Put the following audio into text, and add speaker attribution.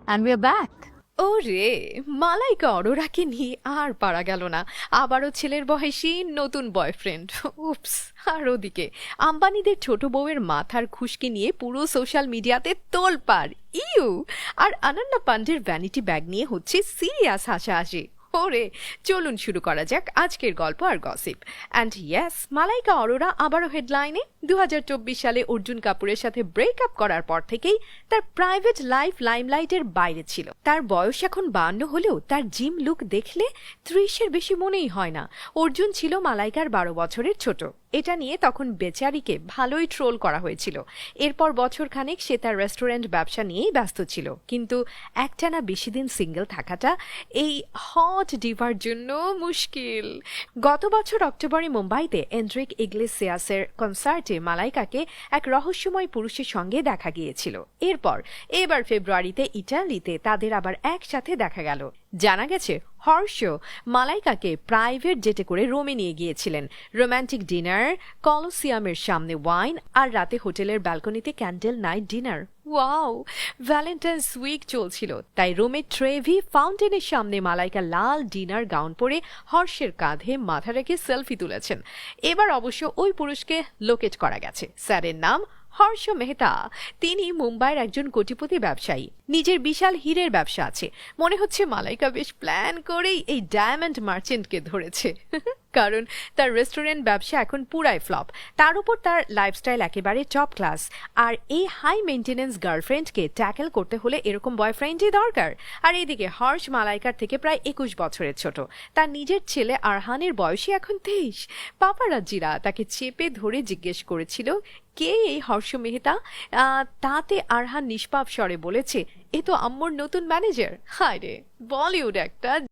Speaker 1: And we're back.
Speaker 2: ওরে, মালাইকা অরোরাকে নিয়ে আর পারা গেল না। আবারও ছেলের বয়সী নতুন বয়ফ্রেন্ড। উপস। আর ওদিকে আম্বানিদের ছোট বউয়ের মাথার খুশকি নিয়ে পুরো সোশ্যাল মিডিয়াতে তোলপাড়। ইউ। আর অনন্যা পান্ডের ভ্যানিটি ব্যাগ নিয়ে হচ্ছে সিরিয়াস হাসাহাসি। ওরে, চলুন শুরু করা যাক আজকের গল্প আর gossip. And yes, Malaika Arora আবারও হেডলাইনে। 2024 সালে অর্জুন কাপুরের সাথে ব্রেকআপ করার পর থেকেই তার প্রাইভেট লাইফ লাইমলাইটের বাইরে ছিল। তার বয়স এখন 52 হলেও তার জিম লুক দেখলে 30-এর বেশি মনেই হয় না। অর্জুন ছিল মালাইকার 12 বছরের ছোট। এটা নিয়ে তখন বেচারিকে ভালোই ট্রোল করা হয়েছিল। এরপর বছরখানেক সে তার রেস্টুরেন্ট ব্যবসা নিয়েই ব্যস্ত ছিল, কিন্তু একটানা বেশি দিন সিঙ্গেল থাকাটা এই হট ডিভার জন্য মুশকিল। গত বছর অক্টোবরে মুম্বাইতে এন্ড্রিক ইগলেসিয়াসের কনসার্টে মালাইকাকে এক রহস্যময় পুরুষের সঙ্গে দেখা গিয়েছিল। এরপর এবার ফেব্রুয়ারিতে ইটালিতে তাদের আবার একসাথে দেখা গেল। জানা গেছে হর্ষ মালাইকাকে প্রাইভেট জেটে করে রোমে নিয়ে গিয়েছিলেন। রোম্যান্টিক ডিনার, কলোসিয়ামের সামনে ওয়াইন, আর রাতে হোটেলের ব্যালকনিতে candle night dinner. Wow, valentine's week চলছিল, তাই রোমের ট্রেভি ফাউন্টেনের সামনে মালাইকা লাল ডিনার গাউন পরে হর্ষের কাঁধে মাথা রেখে সেলফি তুলেছেন। এবার অবশ্য ওই পুরুষকে লোকেট করা গেছে। স্যারের নাম হর্ষ মেহতা। তিনি মুম্বাইয়ের একজন কোটিপতি ব্যবসায়ী। নিজের বিশাল হীরের ব্যবসা আছে। মনে হচ্ছে মালাইকা বেশ প্ল্যান করেই এই ডায়মন্ড মার্চেন্টকে ধরেছে। কারণ তার রেস্টুরেন্ট ব্যবসা এখন পুরাই ফ্লপ। তার উপর তার লাইফস্টাইল একেবারে টপ ক্লাস। আর এই হাই মেইনটেনেন্স গার্লফ্রেন্ডকে ট্যাকেল করতে হলে এরকম বয়ফ্রেন্ডই দরকার। আর এদিকে হর্ষ মালাইকার থেকে প্রায় 21 বছরের ছোট। তার নিজের ছেলে আরহানের বয়সী এখন 23। পাপারাজ্জিরা তাকে চেপে ধরে জিজ্ঞেস করেছিল কে এই হর্ষ মেহতা। তাতে আরহান নিষ্পাপ স্বরে বলেছে, এ তো আম্মুর নতুন ম্যানেজার। হায় রে, বলিউড একটা